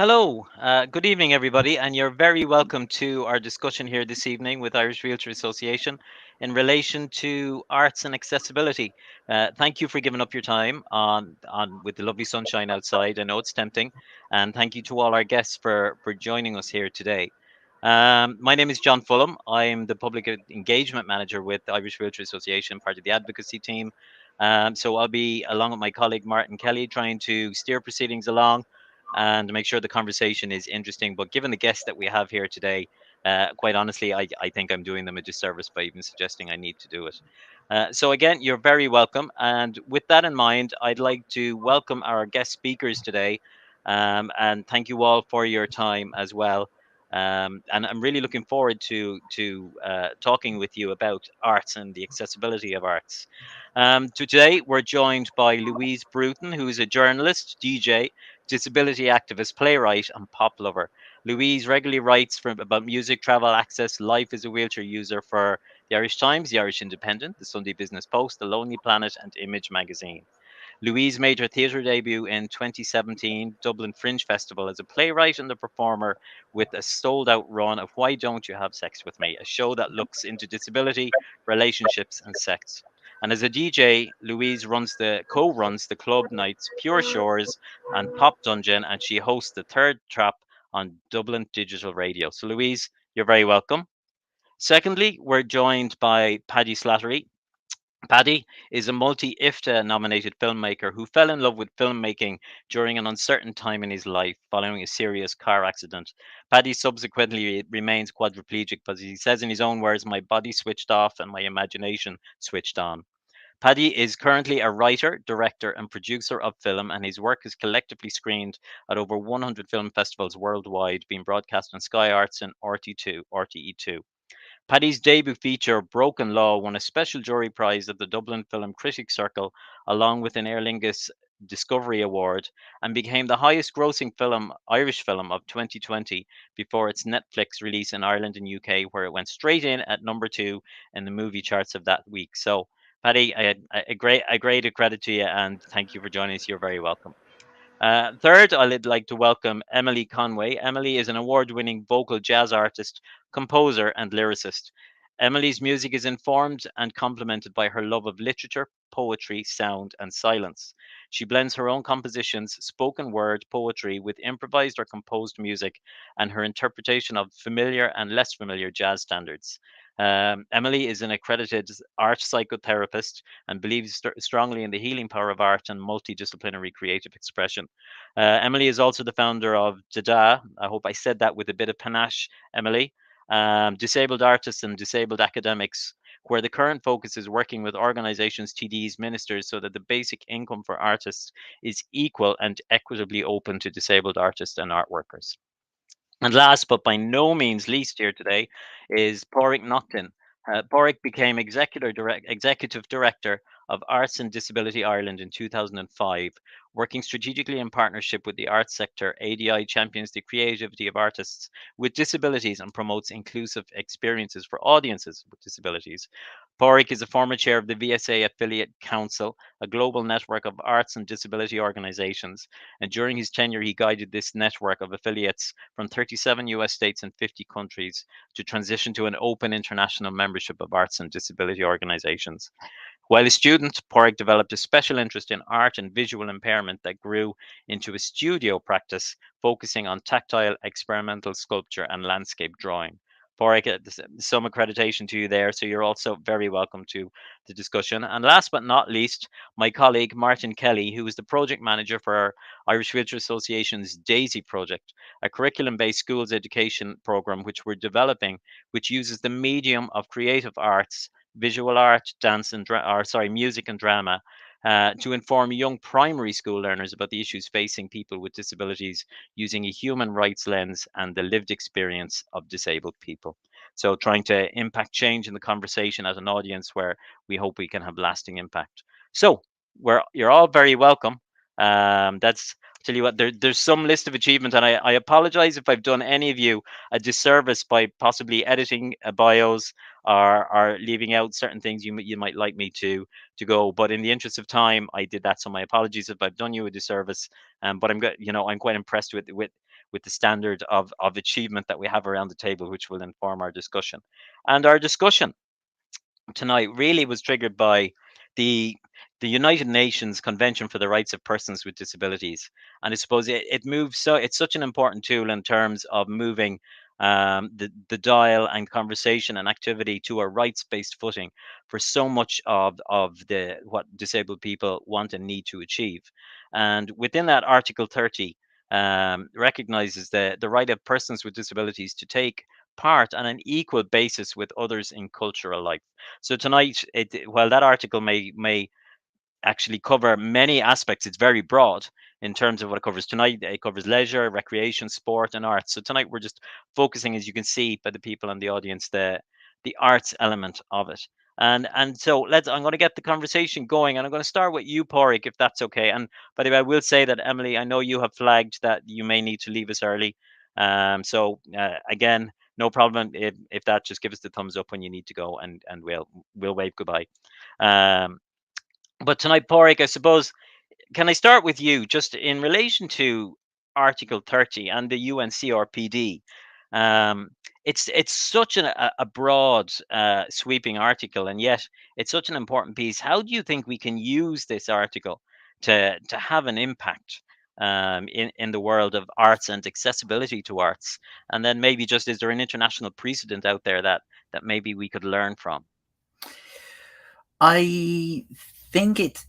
Hello, good evening, everybody, and you're very welcome to our discussion here this evening with Irish Realtor Association in relation to arts and accessibility. Thank you for giving up your time on with the lovely sunshine outside. I know it's tempting, and thank you to all our guests for joining us here today. My name is John Fulham. I'm the Public Engagement Manager with the Irish Realtor Association, part of the advocacy team. So I'll be, along with my colleague Martin Kelly, trying to steer proceedings along and make sure the conversation is interesting. But given the guests that we have here today, quite honestly, I think I'm doing them a disservice by even suggesting I need to do it. So, again, you're very welcome. And with that in mind, I'd like to welcome our guest speakers today. And thank you all for your time as well. And I'm really looking forward to talking with you about arts and the accessibility of arts. Today, we're joined by Louise Bruton, who is a journalist, DJ, disability activist, playwright, and pop lover. Louise regularly writes about music, travel, access, life as a wheelchair user for the Irish Times, the Irish Independent, the Sunday Business Post, the Lonely Planet, and Image magazine. Louise made her theatre debut in 2017 Dublin Fringe Festival as a playwright and a performer with a sold out run of Why Don't You Have Sex With Me, a show that looks into disability, relationships, and sex. And as a DJ, Louise co-runs the club nights Pure Shores and Pop Dungeon, and she hosts the Third Trap on Dublin Digital Radio. So, Louise, you're very welcome. Secondly, we're joined by Paddy Slattery. Paddy is a multi IFTA nominated filmmaker who fell in love with filmmaking during an uncertain time in his life following a serious car accident. Paddy subsequently remains quadriplegic, but he says in his own words, "My body switched off and my imagination switched on." Paddy is currently a writer, director, and producer of film, and his work is collectively screened at over 100 film festivals worldwide, being broadcast on Sky Arts and RTE2. Paddy's debut feature, Broken Law, won a special jury prize at the Dublin Film Critics Circle, along with an Aer Lingus Discovery Award, and became the highest grossing Irish film of 2020 before its Netflix release in Ireland and UK, where it went straight in at number two in the movie charts of that week. So, Paddy, a great credit to you, and thank you for joining us. You're very welcome. Third, I'd like to welcome Emily Conway. Emily is an award winning vocal jazz artist, composer, and lyricist. Emily's music is informed and complemented by her love of literature, poetry, sound, and silence. She blends her own compositions, spoken word poetry, with improvised or composed music and her interpretation of familiar and less familiar jazz standards. Emily is an accredited art psychotherapist and believes strongly in the healing power of art and multidisciplinary creative expression. Emily is also the founder of Dada. I hope I said that with a bit of panache, Emily. Disabled artists and disabled academics, where the current focus is working with organizations, TDs, ministers, so that the basic income for artists is equal and equitably open to disabled artists and art workers. And last but by no means least here today is Pádraig Naughton. Pádraig became executive director of Arts and Disability Ireland in 2005, working strategically in partnership with the arts sector. ADI champions the creativity of artists with disabilities and promotes inclusive experiences for audiences with disabilities. Pádraig is a former chair of the VSA Affiliate Council, a global network of arts and disability organizations, and during his tenure, he guided this network of affiliates from 37 US states and 50 countries to transition to an open international membership of arts and disability organizations. While a student, Pádraig developed a special interest in art and visual impairment that grew into a studio practice focusing on tactile experimental sculpture and landscape drawing. Pádraig, some accreditation to you there, so you're also very welcome to the discussion. And last but not least, my colleague Martin Kelly, who is the project manager for our Irish Realtor Association's DAISY project, a curriculum-based schools education program which we're developing, which uses the medium of creative arts, visual art, dance and music and drama, to inform young primary school learners about the issues facing people with disabilities using a human rights lens and the lived experience of disabled people. So, trying to impact change in the conversation at an audience where we hope we can have lasting impact. So, you're all very welcome. That's tell you what, there's some list of achievements, and I apologize if I've done any of you a disservice by possibly editing bios or leaving out certain things you might like me to go. But in the interest of time, I did that. So my apologies if I've done you a disservice. But I'm good. I'm quite impressed with the standard of achievement that we have around the table, which will inform our discussion. And our discussion tonight really was triggered by the the United Nations Convention for the Rights of Persons with Disabilities, and I suppose it moves, so it's such an important tool in terms of moving the dial and conversation and activity to a rights-based footing for so much of the what disabled people want and need to achieve. And within that, Article 30 recognizes the right of persons with disabilities to take part on an equal basis with others in cultural life. So tonight, while that article may actually cover many aspects, it's very broad in terms of what it covers. Tonight, it covers leisure, recreation, sport, and arts. So tonight, we're just focusing, as you can see by the people in the audience, the arts element of it. And so I'm going to get the conversation going, and I'm going to start with you, Porrick, if that's okay. And by the way, I will say that, Emily, I know you have flagged that you may need to leave us early. Again, no problem if that, just give us the thumbs up when you need to go, and we'll wave goodbye. Um, but tonight, Porrick, I suppose, can I start with you just in relation to Article 30 and the UNCRPD? Um, it's such a broad, sweeping article, and yet it's such an important piece. How do you think we can use this article to have an impact in the world of arts and accessibility to arts? And then maybe just, is there an international precedent out there that maybe we could learn from? I think it's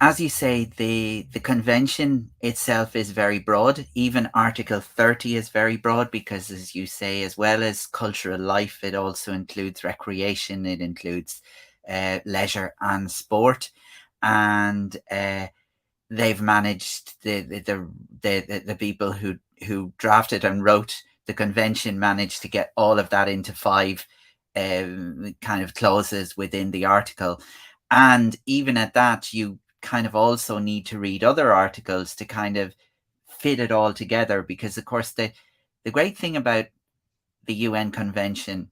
as you say, the convention itself is very broad. Even Article 30 is very broad because, as you say, as well as cultural life, it also includes recreation, it includes leisure and sport, and they've managed the people who drafted and wrote the convention managed to get all of that into five kind of clauses within the article. And even at that, you kind of also need to read other articles to kind of fit it all together, because of course the great thing about the UN Convention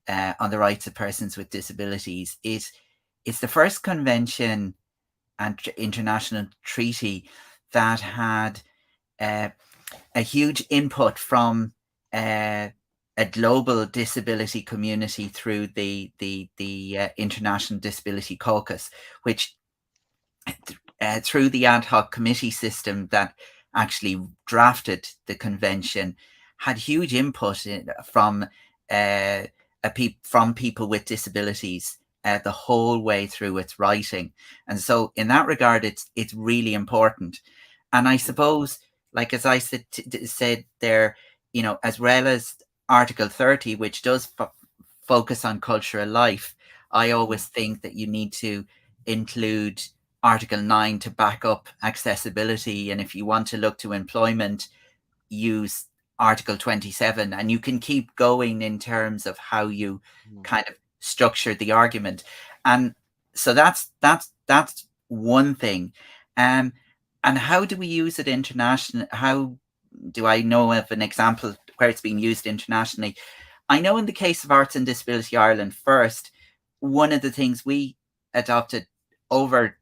on the Rights of Persons with Disabilities is it's the first convention and international treaty that had uh, a huge input from a global disability community through the International Disability Caucus, which through the ad hoc committee system that actually drafted the convention, had huge input from from people with disabilities the whole way through its writing. And so, in that regard, it's really important. And I suppose, like as I said there, as well as Article 30, which does focus on cultural life, I Mm, always think that you need to include Article 9 to back up accessibility. And if you want to look to employment, use Article 27. And you can keep going in terms of how you mm, kind of structure the argument. And so that's one thing. Um, and how do we use it internationally? How do I know of an example where it's being used internationally? I know in the case of Arts and Disability Ireland first, one of the things we adopted over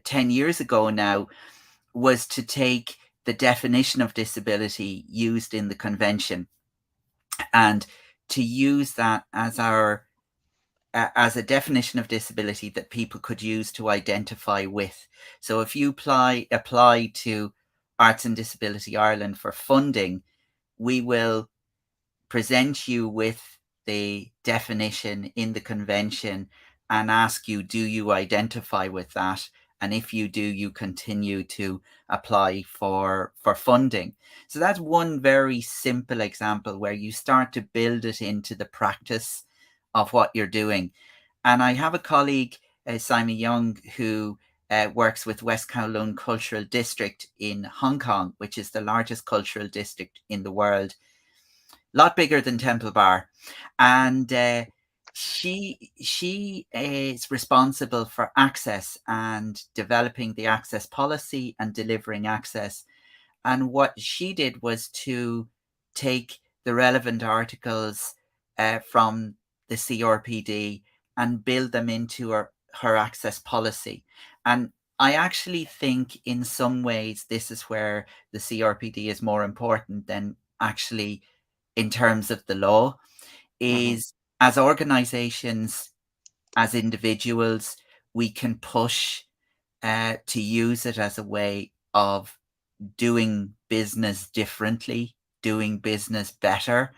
10 years ago now was to take the definition of disability used in the convention and to use that as our as a definition of disability that people could use to identify with. So if you apply to Arts and Disability Ireland for funding, we will present you with the definition in the convention and ask you, do you identify with that? And if you do, you continue to apply for funding. So that's one very simple example where you start to build it into the practice of what you're doing. And I have a colleague, Simon Young, who works with West Kowloon Cultural District in Hong Kong, which is the largest cultural district in the world, a lot bigger than Temple Bar, and she is responsible for access and developing the access policy and delivering access. And what she did was to take the relevant articles from the CRPD and build them into her access policy. And I actually think in some ways this is where the CRPD is more important than actually in terms of the law, Hmm. is as organizations, as individuals, we can push to use it as a way of doing business differently, doing business better.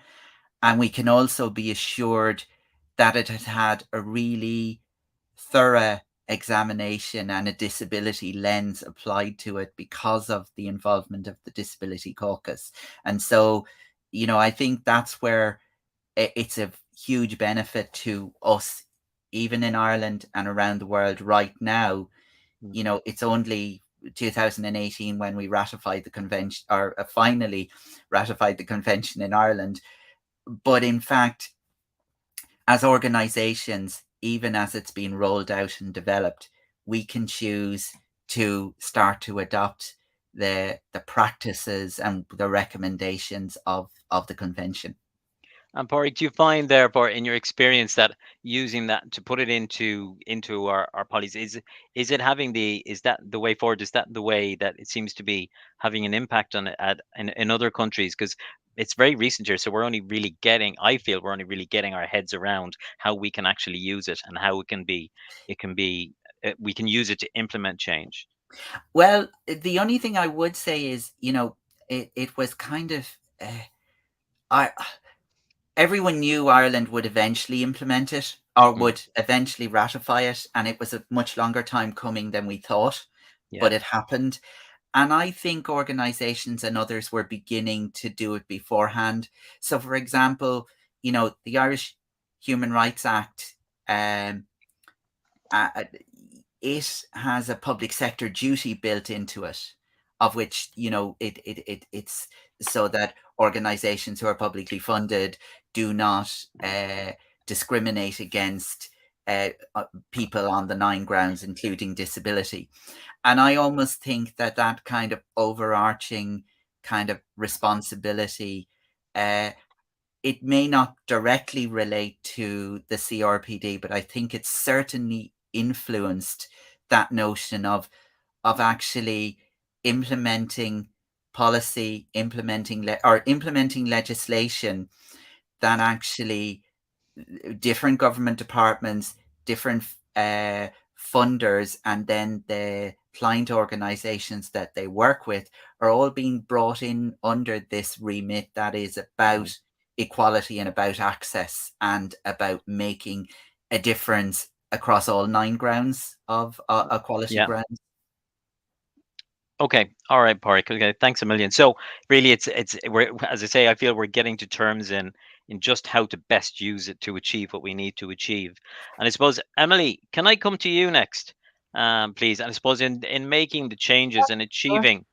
And we can also be assured that it has had a really thorough examination and a disability lens applied to it because of the involvement of the Disability Caucus. And so, I think that's where it's a huge benefit to us, even in Ireland and around the world right now. It's only 2018 when we ratified the convention, or finally ratified the convention in Ireland. But in fact, as organizations, even as it's been rolled out and developed, we can choose to start to adopt the practices and the recommendations of the convention. And Pádraig, do you find therefore in your experience that using that to put it into our policies, is it having is that the way forward? Is that the way that it seems to be having an impact on it in other countries? Because it's very recent here, so we're only really getting, I feel we're only really getting our heads around how we can actually use it and how it can be, we can use it to implement change. Well, the only thing I would say is, it was kind of, I everyone knew Ireland would eventually implement it or Mm, would eventually ratify it, and it was a much longer time coming than we thought, yeah. but it happened. And I think organizations and others were beginning to do it beforehand. So, for example, the Irish Human Rights Act, um, uh, it has a public sector duty built into it, of which it's so that organizations who are publicly funded do not discriminate against people on the nine grounds, including disability. And I almost think that that kind of overarching kind of responsibility, uh, it may not directly relate to the CRPD, but I think it's certainly influenced that notion of actually implementing policy, implementing legislation that actually different government departments, different funders, and then the client organizations that they work with are all being brought in under this remit that is Mm, about equality and about access and about making a difference across all nine grounds of equality yeah. grounds. Okay. All right, Park. Okay. Thanks a million. So really, we're, as I say, I feel we're getting to terms in just how to best use it to achieve what we need to achieve. And I suppose, Emily, can I come to you next, please? And I suppose in making the changes and Sure. achieving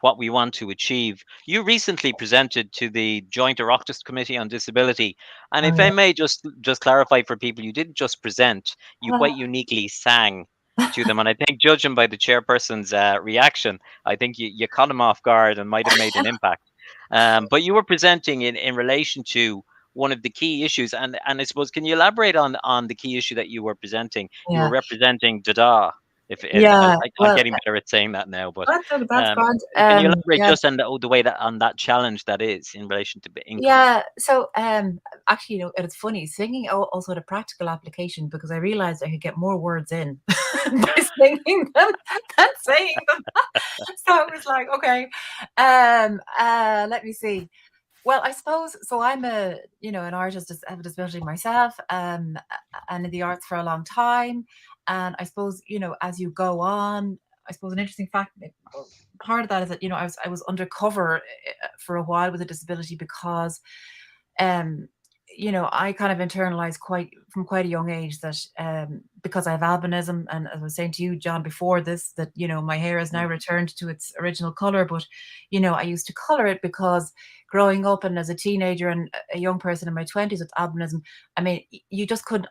what we want to achieve, you recently presented to the Joint Oireachtas Committee on Disability. And Oh if I may just clarify for people, you didn't just present; you yeah. quite uniquely sang to them. And I think, judging by the chairperson's reaction, I think you caught him off guard and might have made an impact. But you were presenting in relation to one of the key issues, and I suppose, can you elaborate on the key issue that you were presenting? You were Yeah. representing Dada. If Yeah. I'm Well, getting better at saying that now, but that's um, grand. can you elaborate Yeah. just on the way that on that challenge that is in relation to income? Yeah. So, actually, it's funny singing also had a practical application because I realized I could get more words in by singing them than saying them. So I was like, okay, let me see. Well, I suppose so. I'm an artist, I have a disability myself, and in the arts for a long time. And I suppose, as you go on, I suppose an interesting fact, part of that is that, I was undercover for a while with a disability because um I kind of internalized quite a young age that because I have albinism, and as I was saying to you, John, before this, that my hair has now Mm, returned to its original color. But I used to color it because growing up and as a teenager and a young person in my 20s with albinism, I mean,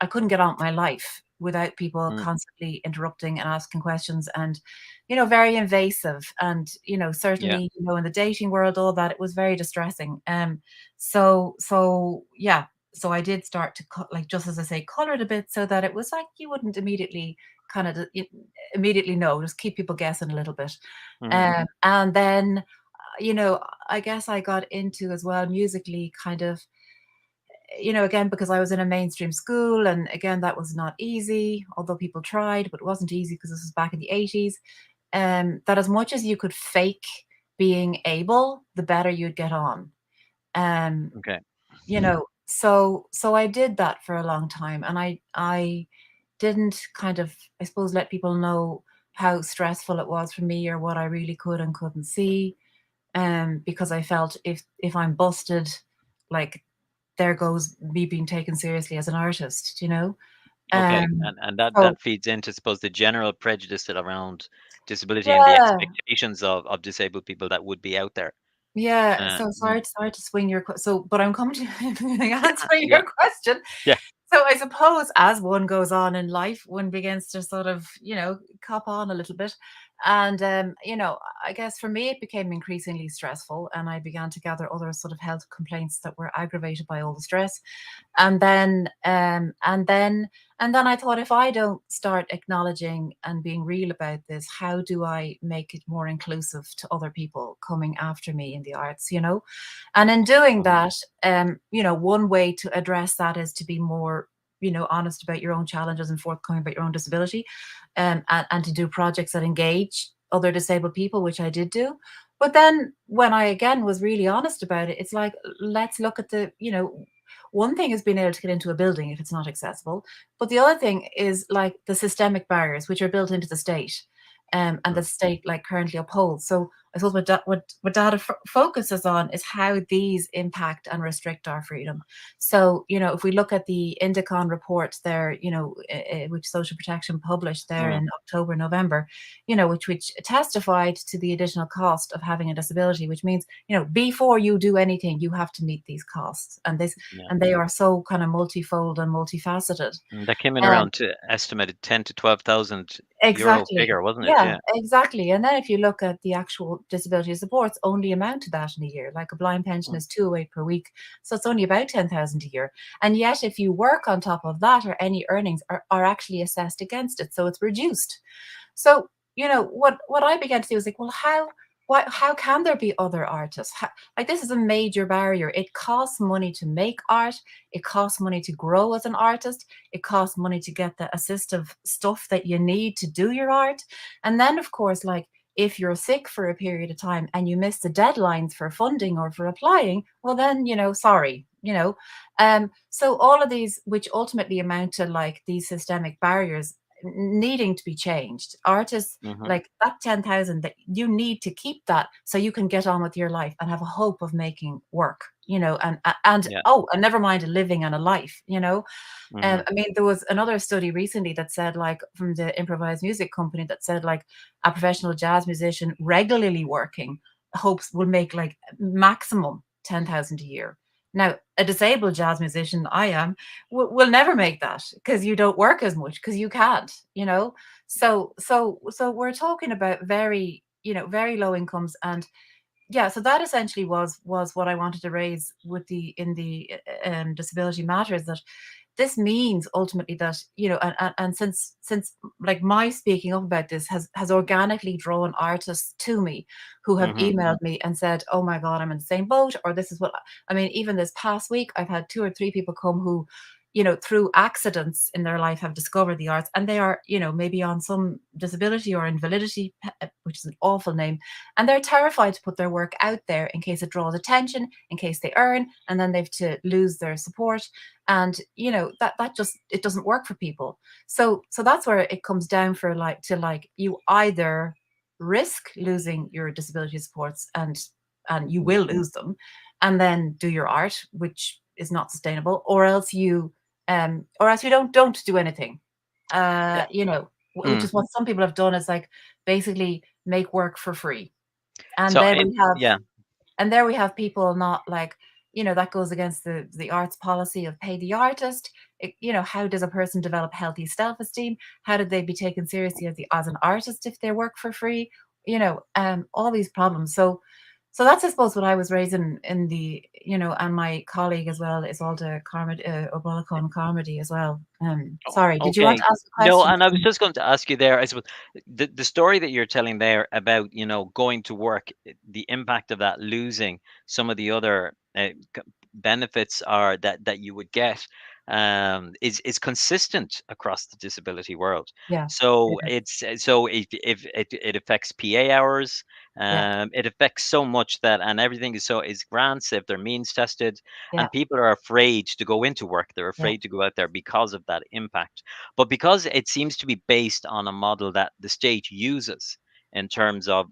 I couldn't get on with my life without people mm, constantly interrupting and asking questions, and very invasive, and yeah. certainly in the dating world, all that, it was very distressing. So yeah, so I did start to cut, like, just as I say, color it a bit so that it was like you wouldn't immediately kind of immediately no, just keep people guessing a little bit. Mhm. And then, I guess I got into as well musically kind of, again, because I was in a mainstream school, and again, that was not easy, although people tried, but it wasn't easy because this was back in the 80s. That as much as you could fake being able, the better you'd get on. Um, Okay. so I did that for a long time, and I didn't kind of, I suppose, let people know how stressful it was for me or what I really could and couldn't see. Because I felt if I'm busted, like, there goes me being taken seriously as an artist, Okay. Um, And that so feeds into, suppose, the general prejudice around disability and the yeah, expectations of disabled people that would be out there. yeah. Uh, So mm, sorry to swing your but I'm coming to answering yeah. your question. Yeah. So I suppose as one goes on in life, one begins to sort of, cop on a little bit. And, I guess for me, it became increasingly stressful, and I began to gather other sort of health complaints that were aggravated by all the stress. And then, and then I thought, if I don't start acknowledging and being real about this, how do I make it more inclusive to other people coming after me in the arts, And in doing Mhm. that, one way to address that is to be more, honest about your own challenges and forthcoming about your own disability, and to do projects that engage other disabled people, which I did do. But then when I again was really honest about it, it's like, let's look at one thing is being able to get into a building if it's not accessible. But the other thing is like the systemic barriers which are built into the state, and the Mm. state like currently upholds. So I suppose what data focuses on is how these impact and restrict our freedom. So, if we look at the Indicon report there, which Social Protection published there Mm. in October, November, which testified to the additional cost of having a disability, which means, before you do anything, you have to meet these costs. Yeah. And they are so kind of multifold and multifaceted. That came in Um, around to estimated 10 to 12,000 euro Exactly. figure, wasn't it? Yeah, Yeah. exactly. And then if you look at the actual disability supports only amount to that in a year, like a blind pension Mm. is 208 per week. So it's only about 10,000 a year. And yet if you work on top of that, or any earnings are actually assessed against it. So it's reduced. So, what I began to do is like, well, how can there be other artists? Like, this is a major barrier. It costs money to make art. It costs money to grow as an artist. It costs money to get the assistive stuff that you need to do your art. And then, of course, like, if you're sick for a period of time and you miss the deadlines for funding or for applying, well, then, sorry, so all of these, which ultimately amount to like these systemic barriers needing to be changed. Artists, Mhm. like that 10,000, that you need to keep that so you can get on with your life and have a hope of making work, and Yeah. oh, and never mind a living and a life, Mhm. I mean, there was another study recently that said, like, from the improvised music company, that said, like, a professional jazz musician regularly working hopes will make like maximum 10,000 a year. Now, a disabled jazz musician, I am, will never make that because you don't work as much because you can't, So we're talking about very, very low incomes. And yeah, so that essentially was what I wanted to raise with the in the disability matters, that this means ultimately that, and since like my speaking up about this has organically drawn artists to me who have Mhm. emailed me and said, oh my god, I'm in the same boat, or this is what I mean. Even this past week I've had 2 or 3 people come who, through accidents in their life have discovered the arts, and they are, maybe on some disability or invalidity, which is an awful name, and they're terrified to put their work out there in case it draws attention, in case they earn, and then they've to lose their support. And that just, it doesn't work for people. So that's where it comes down for like to like, you either risk losing your disability supports, and you Mm. will lose them, and then do your art, which is not sustainable, or else you don't do anything, Yeah. which Mm. is what some people have done, is like basically make work for free. And So, then in we have yeah. and there we have people not like, that goes against the arts policy of pay the artist. How does a person develop healthy self-esteem? How did they be taken seriously as an artist if they work for free? All these problems. So that's, I suppose, what I was raising in the, and my colleague as well is Alda Carmody, Obulacon Carmody as well. Oh, Sorry, did you want okay. to ask a No, question? and I was just going to ask you there, I suppose, the story that you're telling there about, going to work, the impact of that, losing some of the other benefits are that you would get, is consistent across the disability world. Yeah, it So is. so if it affects PA hours, Yeah, it affects so much that, and everything is grants if they're means tested, yeah, and people are afraid to go into work. They're yeah. afraid to go out there because of that impact. But because it seems to be based on a model that the state uses in terms of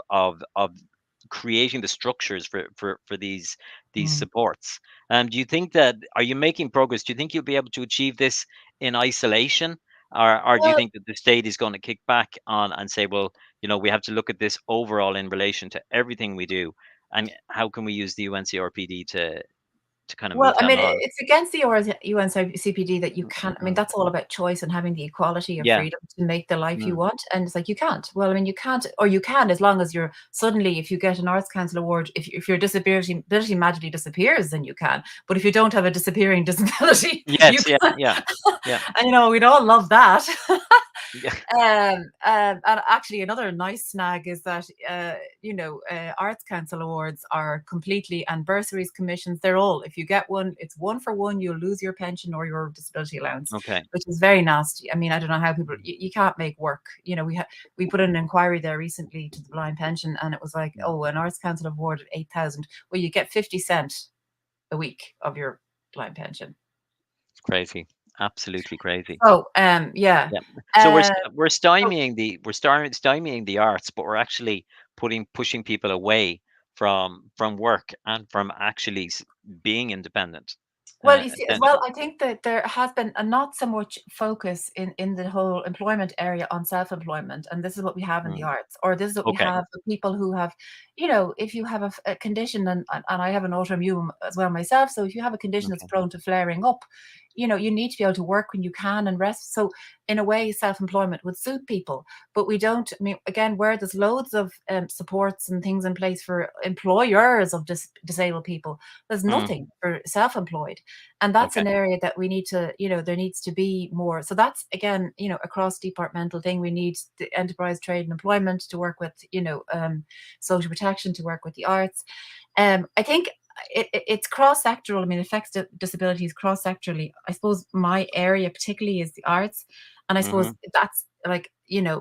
creating the structures for these Mm. supports, do you think that, are you making progress? Do you think you'll be able to achieve this in isolation, or do you Well, think that the state is going to kick back on and say, well, we have to look at this overall in relation to everything we do, and how can we use the UNCRPD to kind of Well, move I that mean, on? it's against the UNCPD that you can't. I mean, Mm. that's all about choice and having the equality of Yeah. freedom to make the life you Mm. want. And it's like, you can't. Well, I mean, you can't, or you can, as long as you're suddenly, if you get an Arts Council award, if your disability magically disappears, then you can. But if you don't have a disappearing disability, you Yes. Yeah. can't. Yeah. Yeah. And we'd all love that. Yeah. And actually, another nice snag is that Arts Council awards are completely, and bursaries, commissions, they're all, if you get one, it's one for one. You'll lose your pension or your disability allowance, Okay. which is very nasty. I mean, I don't know how people, you can't make work. We put in an inquiry there recently to the blind pension, and it was like, Mm. oh, an Arts Council award of 8,000. Well, you get 50 cent a week of your blind pension. It's crazy. Absolutely crazy. So, yeah. Yeah. So Uh, we're so stymieing the arts, but we're actually pushing people away from work and from actually being independent. Well, you see, as well, Essentially. I think that there has been a not so much focus in the whole employment area on self-employment, and this is what we have in the Mm. arts, or this is what we Okay. have for people who have, if you have a condition, and I have an autoimmune as well myself, so if you have a condition that's Okay. prone to flaring up, you need to be able to work when you can and rest. So in a way, self-employment would suit people, but we don't. I mean, again, where there's loads of supports and things in place for employers of disabled people, there's Mm. nothing for self-employed. And that's Okay. an area that we need to, there needs to be more. So that's, again, a cross departmental thing. We need the enterprise, trade and employment to work with, social protection to work with the arts. I think it's cross sectoral. I mean, it affects disabilities cross sectorally. I suppose my area particularly is the arts, and I suppose Mm-hmm. that's like,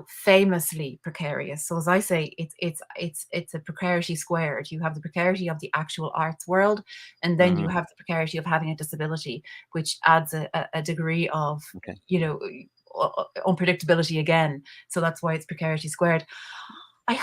famously precarious. So as I say, it's a precarity squared. You have the precarity of the actual arts world, and then you Mm-hmm. have the precarity of having a disability, which adds a degree of, Okay. unpredictability again. So that's why it's precarity squared. I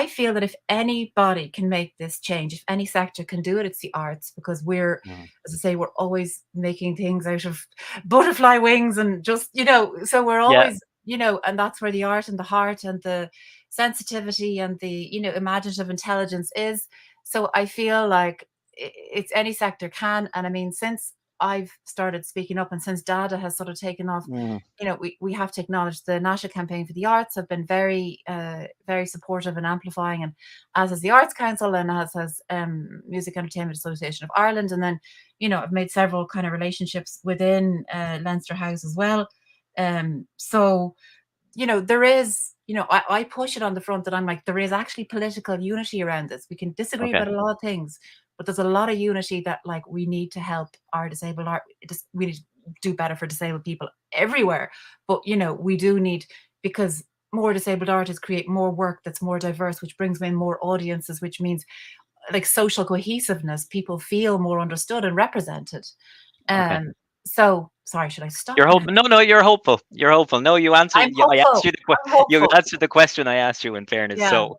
feel that if anybody can make this change, if any sector can do it, it's the arts, because we're, Mm. as I say, we're always making things out of butterfly wings, and just, so we're Yeah. always, and that's where the art and the heart and the sensitivity and the, imaginative intelligence is. So I feel like it's any sector can. And I mean, since I've started speaking up, and since data has sort of taken off, Mm. we have to acknowledge the National Campaign for the Arts have been very, very supportive and amplifying, and as has the Arts Council, and as has Music Entertainment Association of Ireland, and then, I've made several kind of relationships within Leinster House as well. So, there is, I push it on the front that I'm like, there is actually political unity around this. We can disagree Okay. about a lot of things, but there's a lot of unity that, like, we need to help our disabled art. We need to do better for disabled people everywhere. But, we do need, because more disabled artists create more work that's more diverse, which brings in more audiences, which means, like, social cohesiveness. People feel more understood and represented. Okay. So sorry, should I stop You're now? hopeful. No, no, you're hopeful. You're hopeful. No, you answered. I'm I asked hopeful. you I'm you hopeful. answered the question I asked you. In fairness, Yeah. so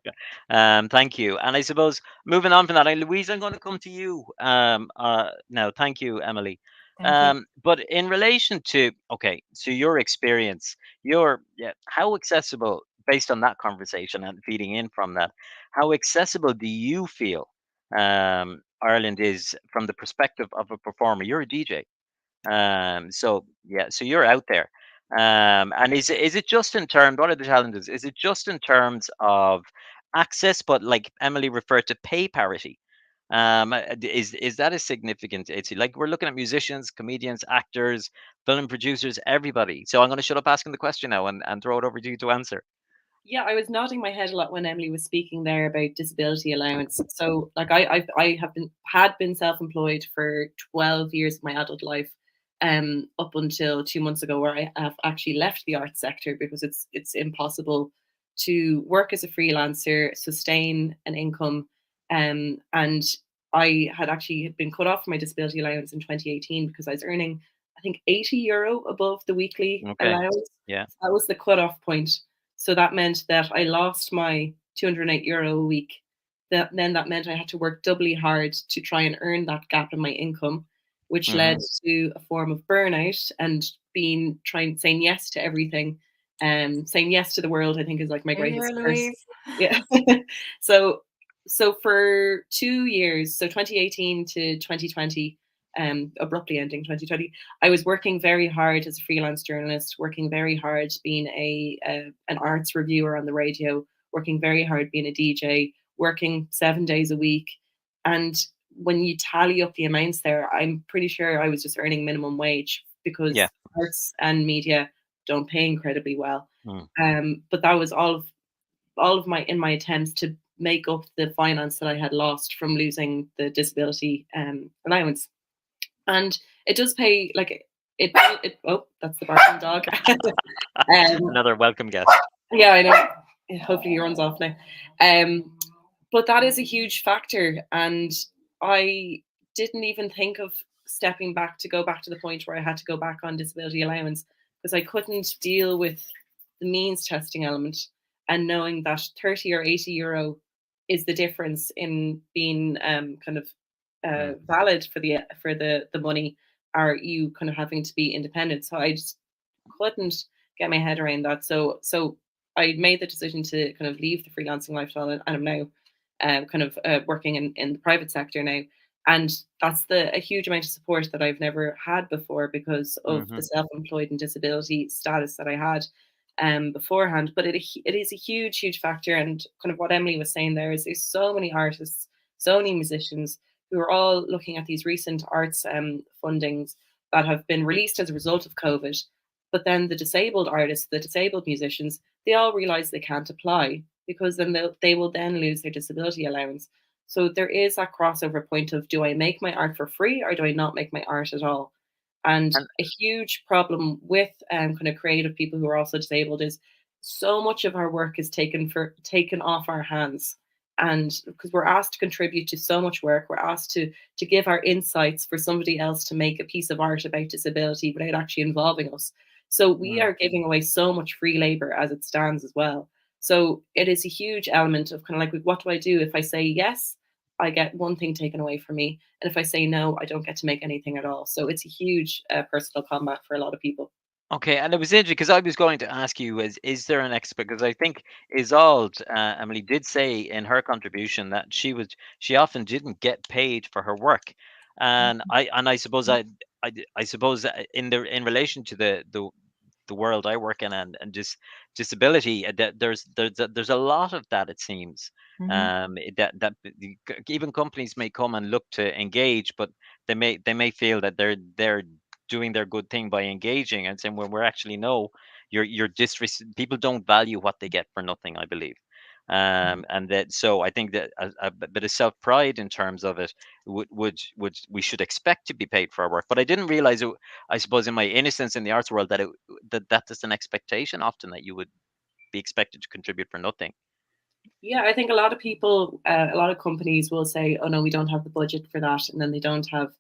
thank you. And I suppose moving on from that, Louise, I'm going to come to you. Now, thank you, Emily. Thank you. But in relation to, okay, so your experience, your, yeah, how accessible, based on that conversation and feeding in from that, how accessible do you feel Ireland is from the perspective of a performer? You're a DJ. So yeah, so you're out there. And is it just in terms, what are the challenges? Is it just in terms of access, but like Emily referred to, pay parity. Is that a significant issue? Like, we're looking at musicians, comedians, actors, film producers, everybody. So I'm going to shut up asking the question now and throw it over to you to answer. Yeah, I was nodding my head a lot when Emily was speaking there about disability allowance. So, like, I had been self-employed for 12 years of my adult life, up until 2 months ago, where I have actually left the arts sector because it's impossible to work as a freelancer, sustain an income, and I had actually been cut off from my disability allowance in 2018 because I was earning, I think, €80 above the weekly Okay. allowance. Yeah. That was the cut-off point. So that meant that I lost my €208 a week. That meant I had to work doubly hard to try and earn that gap in my income, which led to a form of burnout and saying yes to everything. Saying yes to the world, I think, is like my greatest curse. Yeah. so for 2 years, so 2018 to 2020, abruptly ending 2020, I was working very hard as a freelance journalist, working very hard being an arts reviewer on the radio, working very hard being a DJ, working 7 days a week. And when you tally up the amounts there, I'm pretty sure I was just earning minimum wage because arts and media don't pay incredibly well. But that was all of my attempts to make up the finance that I had lost from losing the disability allowance. And it does pay, like, it oh, that's the barking dog. Another welcome guest. Yeah, I know. Hopefully he runs off now. But that is a huge factor, and I didn't even think of stepping back to go back to the point where I had to go back on disability allowance because I couldn't deal with the means testing element and knowing that 30 or 80 euro is the difference in being kind of valid for the money, are you kind of having to be independent. So I just couldn't get my head around that. So I made the decision to kind of leave the freelancing lifestyle, and I'm now kind of working in the private sector now. And that's a huge amount of support that I've never had before because of the self-employed and disability status that I had beforehand. But it is a huge, huge factor. And kind of what Emily was saying there is there's so many artists, so many musicians who are all looking at these recent arts fundings that have been released as a result of COVID. But then the disabled artists, the disabled musicians, they all realize they can't apply because then they will then lose their disability allowance. So there is that crossover point of, do I make my art for free or do I not make my art at all? And a huge problem with kind of creative people who are also disabled is so much of our work is taken off our hands. And because we're asked to contribute to so much work, we're asked to give our insights for somebody else to make a piece of art about disability without actually involving us. So we are giving away so much free labor as it stands as well. So it is a huge element of kind of like, what do I do? If I say yes, I get one thing taken away from me. And if I say no, I don't get to make anything at all. So it's a huge personal combat for a lot of people. Okay, and it was interesting because I was going to ask you, is there an expert? Because I think Isolde, Emily did say in her contribution that she often didn't get paid for her work, and I suppose I suppose in relation to the world I work in and just disability, that there's a lot of that, it seems. That even companies may come and look to engage, but they may feel that they're doing their good thing by engaging and saying, when we're actually, no, you're people don't value what they get for nothing, I believe. And that, so I think that a bit of self pride in terms of it would we should expect to be paid for our work. But I didn't realize it, I suppose, in my innocence in the arts world, that that is an expectation often, that you would be expected to contribute for nothing. Yeah, I think a lot of people, a lot of companies will say, oh no, we don't have the budget for that, and then they don't have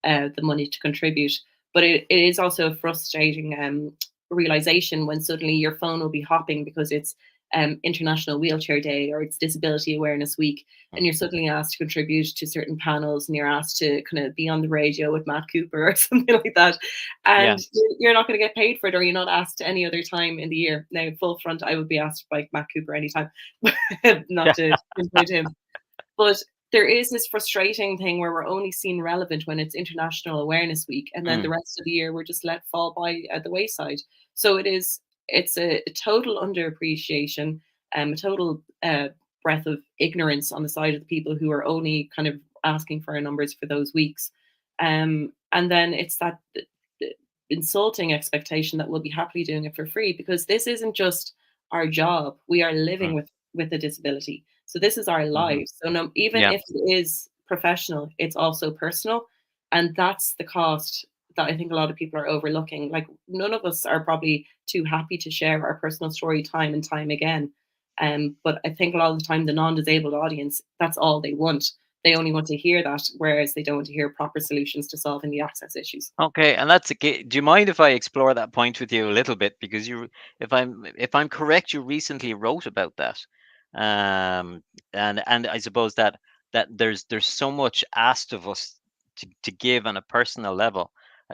the money to contribute. But it is also a frustrating realization when suddenly your phone will be hopping because it's International Wheelchair Day or it's Disability Awareness Week, and you're suddenly asked to contribute to certain panels, and you're asked to kind of be on the radio with Matt Cooper or something like that, and you're not going to get paid for it, or you're not asked any other time in the year. Now, full front, I would be asked by Matt Cooper anytime, not to include him, but there is this frustrating thing where we're only seen relevant when it's International Awareness Week, and then the rest of the year we're just let fall by at the wayside. So it's a total underappreciation, a total breath of ignorance on the side of the people who are only kind of asking for our numbers for those weeks. And then it's that insulting expectation that we'll be happily doing it for free, because this isn't just our job. We are living with a disability. So this is our lives. So no, even if it is professional, it's also personal. And that's the cost that I think a lot of people are overlooking. Like, none of us are probably too happy to share our personal story time and time again. But I think a lot of the time, the non-disabled audience, that's all they want. They only want to hear that, whereas they don't want to hear proper solutions to solving the access issues. Okay, and that's okay. Do you mind if I explore that point with you a little bit? Because if I'm correct, you recently wrote about that, and I suppose that there's so much asked of us to give on a personal level,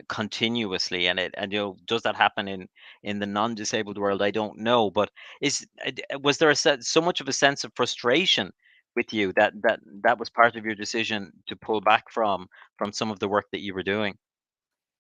continuously, and does that happen in the non-disabled world? I don't know, but was there so much of a sense of frustration with you that was part of your decision to pull back from some of the work that you were doing?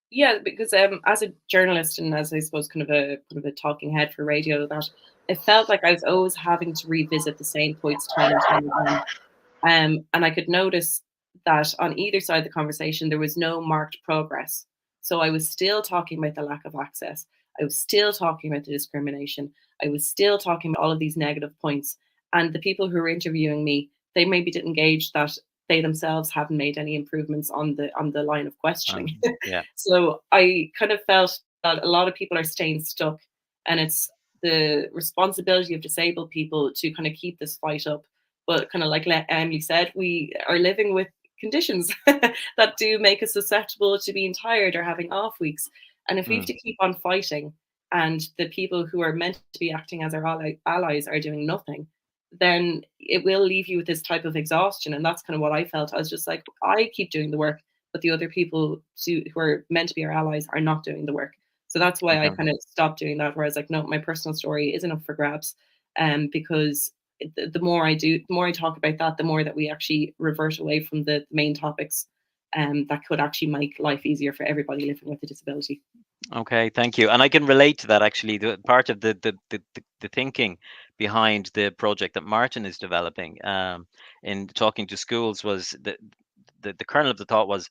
Yeah, because as a journalist, and as I suppose kind of a talking head for radio, that it felt like I was always having to revisit the same points time and time again. And I could notice that on either side of the conversation, there was no marked progress. So I was still talking about the lack of access. I was still talking about the discrimination. I was still talking about all of these negative points. And the people who were interviewing me, they maybe didn't gauge that they themselves haven't made any improvements on the line of questioning. Yeah. So I kind of felt that a lot of people are staying stuck, and it's the responsibility of disabled people to kind of keep this fight up. But kind of like Emily said, we are living with conditions that do make us susceptible to being tired or having off weeks. And if we have to keep on fighting, and the people who are meant to be acting as our allies are doing nothing, then it will leave you with this type of exhaustion. And that's kind of what I felt. I was just like, I keep doing the work, but the other people who are meant to be our allies are not doing the work. So that's why I kind of stopped doing that, where I was like, no, my personal story isn't up for grabs. Because the more I do, the more I talk about that, the more that we actually revert away from the main topics that could actually make life easier for everybody living with a disability. Okay, thank you. And I can relate to that actually. The part of the thinking behind the project that Martin is developing in talking to schools was the kernel of the thought was,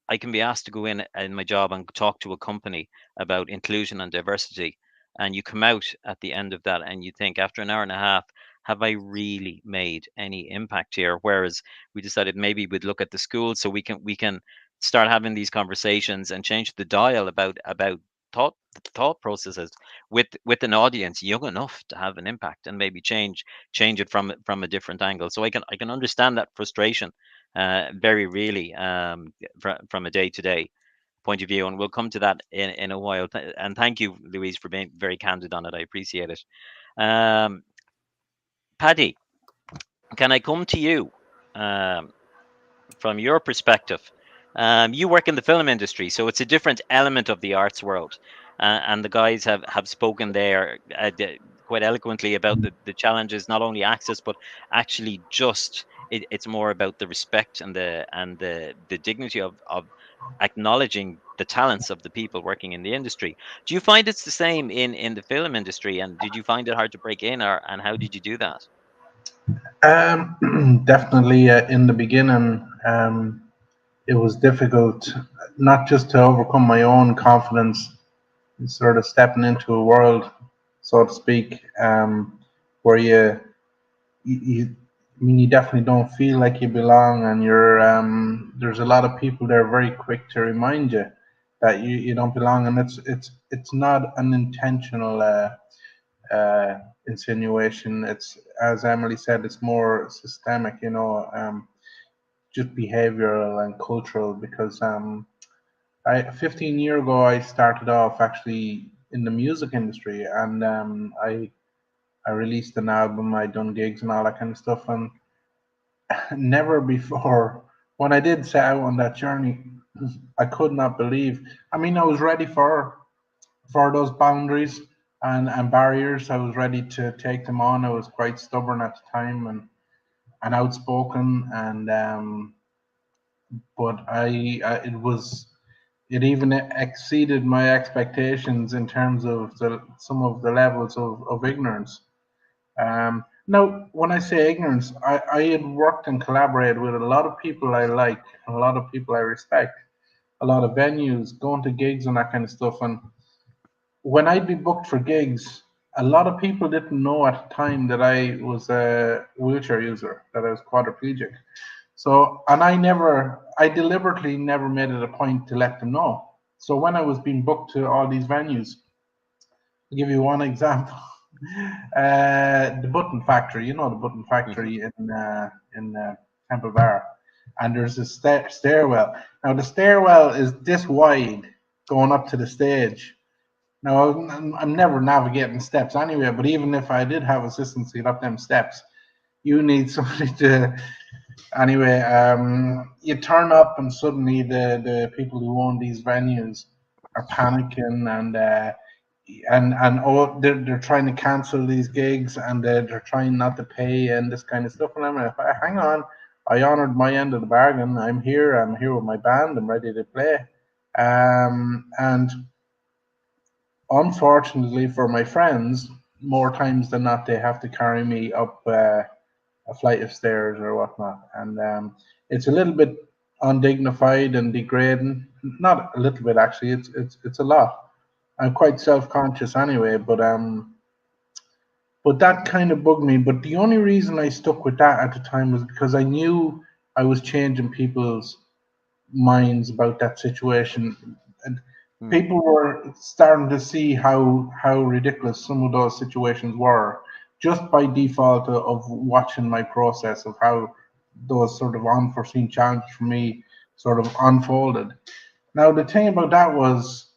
I can be asked to go in my job and talk to a company about inclusion and diversity, and you come out at the end of that and you think, after an hour and a half, have I really made any impact here? Whereas we decided maybe we'd look at the schools, so we can start having these conversations and change the dial about thought processes with an audience young enough to have an impact, and maybe change it from a different angle. So I can understand that frustration very really, from a day-to-day point of view, and we'll come to that in a while. And thank you, Louise, for being very candid on it. I appreciate it. Paddy, can I come to you from your perspective? You work in the film industry, so it's a different element of the arts world, and the guys have spoken there quite eloquently about the challenges, not only access but actually just it's more about the respect and the dignity of acknowledging the talents of the people working in the industry. Do you find it's the same in the film industry, and did you find it hard to break in, and how did you do that? Definitely, in the beginning, it was difficult, not just to overcome my own confidence, sort of stepping into a world, so to speak, where you, I mean, you definitely don't feel like you belong, and there's a lot of people there very quick to remind you that you don't belong, and it's not an intentional insinuation. It's, as Emily said, it's more systemic, just behavioral and cultural. Because 15 years ago, I started off actually in the music industry, and I released an album, I done gigs and all that kind of stuff, and never before, when I did set out on that journey, I could not believe. I mean, I was ready for those boundaries and barriers. I was ready to take them on. I was quite stubborn at the time and outspoken, and but it even exceeded my expectations in terms of some of the levels of ignorance. Now, when I say ignorance, I had worked and collaborated with a lot of people I like, a lot of people I respect, a lot of venues, going to gigs and that kind of stuff. And when I'd be booked for gigs, a lot of people didn't know at the time that I was a wheelchair user, that I was quadriplegic. So, and I deliberately never made it a point to let them know. So when I was being booked to all these venues, I'll give you one example. The Button Factory, you know the Button Hmm. Factory in Temple Bar, and there's a stairwell. Now the stairwell is this wide going up to the stage. Now I'm never navigating steps anyway, but even if I did have assistance to get up them steps, you need somebody to. Anyway, you turn up and suddenly the people who own these venues are panicking and oh they're trying to cancel these gigs and they're trying not to pay and this kind of stuff. And I'm like, hang on, I honored my end of the bargain. I'm here with my band. I'm ready to play. And unfortunately for my friends, more times than not, they have to carry me up a flight of stairs or whatnot, and it's a little bit undignified and degrading. Not a little bit actually. It's a lot. I'm quite self-conscious anyway, but that kind of bugged me. But the only reason I stuck with that at the time was because I knew I was changing people's minds about that situation. And Hmm. people were starting to see how ridiculous some of those situations were just by default of watching my process of how those sort of unforeseen challenges for me sort of unfolded. Now the thing about that was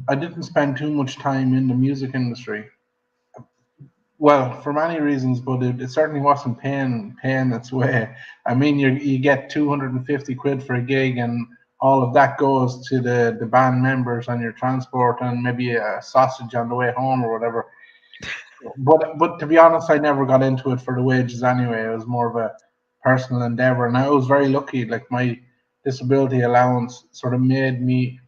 I didn't spend too much time in the music industry. Well, for many reasons, but it certainly wasn't paying its way. I mean, you get 250 quid for a gig, and all of that goes to the band members on your transport, and maybe a sausage on the way home or whatever. But to be honest, I never got into it for the wages anyway. It was more of a personal endeavor, and I was very lucky. Like my disability allowance sort of made me,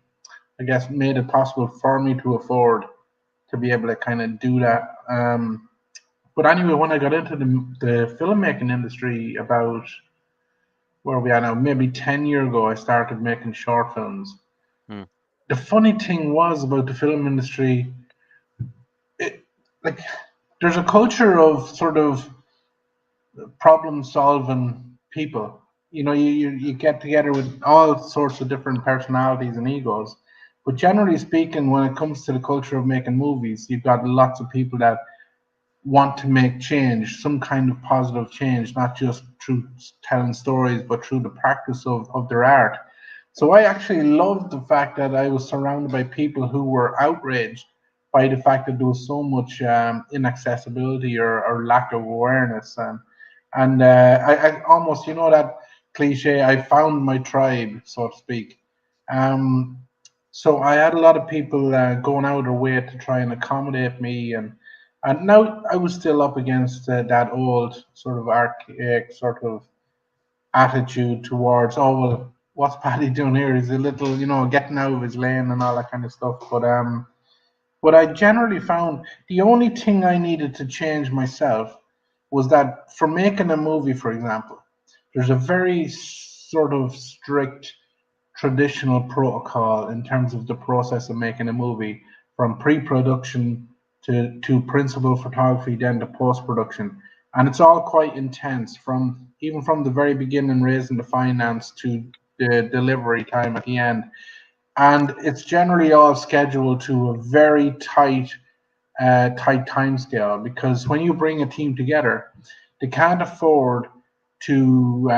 I guess, made it possible for me to afford to be able to kind of do that. But anyway, when I got into the filmmaking industry about where we are now, maybe 10 years ago, I started making short films. Hmm. The funny thing was about the film industry, it, like, there's a culture of sort of problem solving people. You know, you get together with all sorts of different personalities and egos. But generally speaking, when it comes to the culture of making movies, you've got lots of people that want to make change, some kind of positive change, not just through telling stories, but through the practice of their art. So I actually loved the fact that I was surrounded by people who were outraged by the fact that there was so much inaccessibility or lack of awareness. I almost, you know, that cliche, I found my tribe, so to speak. Um, so I had a lot of people going out of their way to try and accommodate me, and now I was still up against that old sort of archaic sort of attitude towards, oh well, what's Paddy doing here? He's a little, you know, getting out of his lane and all that kind of stuff. But what I generally found the only thing I needed to change myself was that for making a movie, for example, there's a very sort of strict traditional protocol in terms of the process of making a movie, from pre-production to principal photography, then to post-production, and it's all quite intense from even from the very beginning, raising the finance to the delivery time at the end, and it's generally all scheduled to a very tight time scale, because when you bring a team together, they can't afford to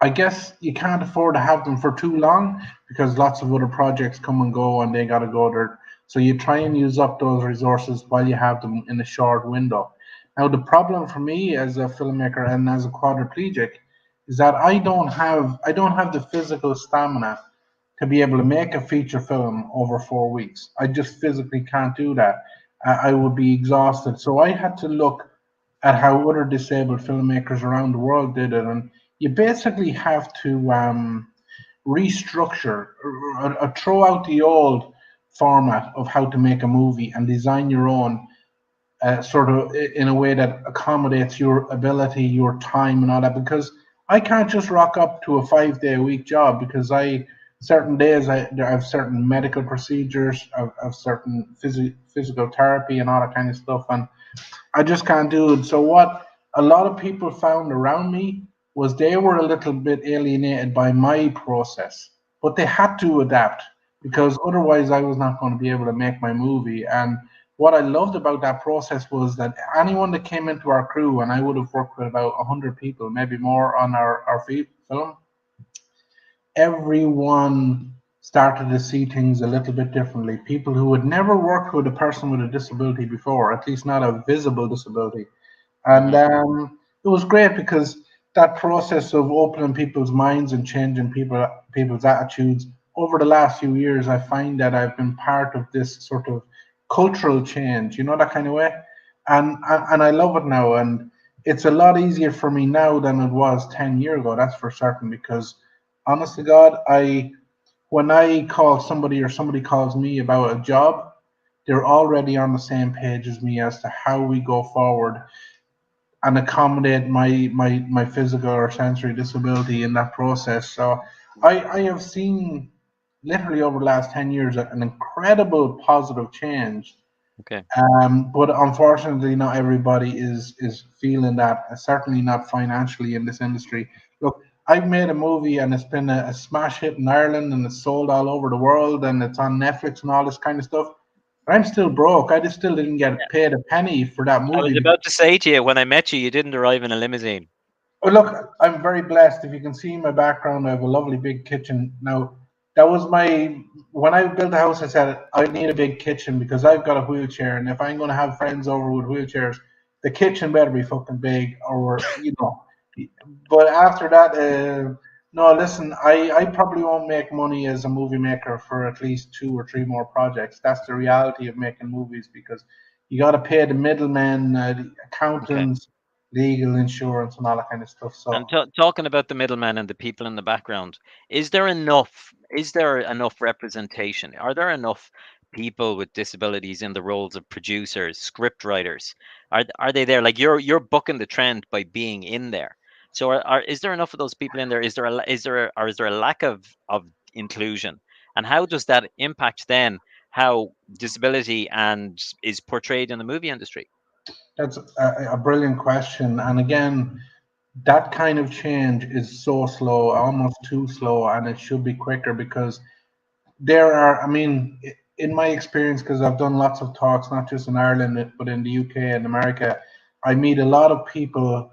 I guess you can't afford to have them for too long because lots of other projects come and go and they got to go there. So you try and use up those resources while you have them in a short window. Now, the problem for me as a filmmaker and as a quadriplegic is that I don't have the physical stamina to be able to make a feature film over 4 weeks. I just physically can't do that. I would be exhausted. So I had to look at how other disabled filmmakers around the world did it, and you basically have to restructure or throw out the old format of how to make a movie and design your own sort of in a way that accommodates your ability, your time, and all that. Because I can't just rock up to a 5 day a week job because certain days I have certain medical procedures, of certain physical therapy and all that kind of stuff, and I just can't do it. So what a lot of people found around me was they were a little bit alienated by my process, but they had to adapt because otherwise I was not going to be able to make my movie. And what I loved about that process was that anyone that came into our crew, and I would have worked with about 100 people, maybe more on our film, everyone started to see things a little bit differently. People who had never worked with a person with a disability before, at least not a visible disability, and it was great because that process of opening people's minds and changing people's attitudes over the last few years, I find that I've been part of this sort of cultural change, that kind of way, and I love it now, and it's a lot easier for me now than it was 10 years ago. That's for certain. Because honest to God, I when I call somebody or somebody calls me about a job, they're already on the same page as me as to how we go forward and accommodate my physical or sensory disability in that process. So I have seen literally over the last 10 years an incredible positive change. Okay. But unfortunately, not everybody is feeling that. Certainly not financially in this industry. Look, I've made a movie and it's been a smash hit in Ireland and it's sold all over the world and it's on Netflix and all this kind of stuff. But I'm still broke. I just still didn't get paid a penny for that I was movie. about to say to you, when I met you, you didn't arrive in a limousine. Oh, look, I'm very blessed. If you can see my background, I have a lovely big kitchen. Now, that was when I built the house, I said I need a big kitchen because I've got a wheelchair, and if I'm going to have friends over with wheelchairs, the kitchen better be fucking big, or. But after that, no, listen, I probably won't make money as a movie maker for at least 2 or 3 more projects. That's the reality of making movies because you got to pay the middlemen, the Okay. accountants, legal, insurance, and all that kind of stuff. So And talking about the middleman and the people in the background, is there enough? Is there enough representation? Are there enough people with disabilities in the roles of producers, script writers? Are they there? Like you're bucking the trend by being in there. So is there enough of those people in there? Is there a lack of inclusion? And how does that impact then how disability and is portrayed in the movie industry? that's a brilliant question. And again, that kind of change is so slow, almost too slow, and it should be quicker because I mean, in my experience, because I've done lots of talks, not just in Ireland, but in the UK and America, I meet a lot of people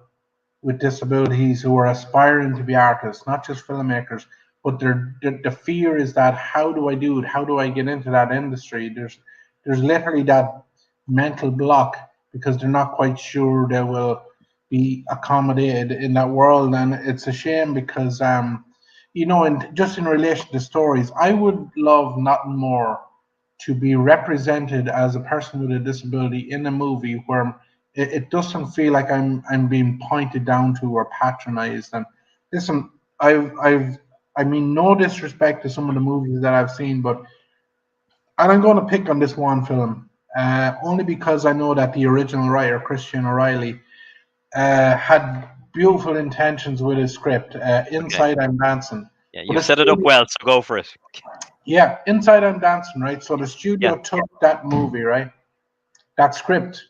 with disabilities who are aspiring to be artists, not just filmmakers, but the fear is that how do I do it? How do I get into that industry? There's literally that mental block because they're not quite sure they will be accommodated in that world, and it's a shame because and just in relation to stories, I would love nothing more to be represented as a person with a disability in a movie where it doesn't feel like I'm being pointed down to or patronized. And listen, I mean no disrespect to some of the movies that I've seen, but and I'm going to pick on this one film only because I know that the original writer Christian O'Reilly had beautiful intentions with his script. Okay. Inside I'm Dancing, Yeah, but you've the set it up studio, well, so go for it. yeah, Inside I'm Dancing, right? So the Yeah. studio took that movie, right? That script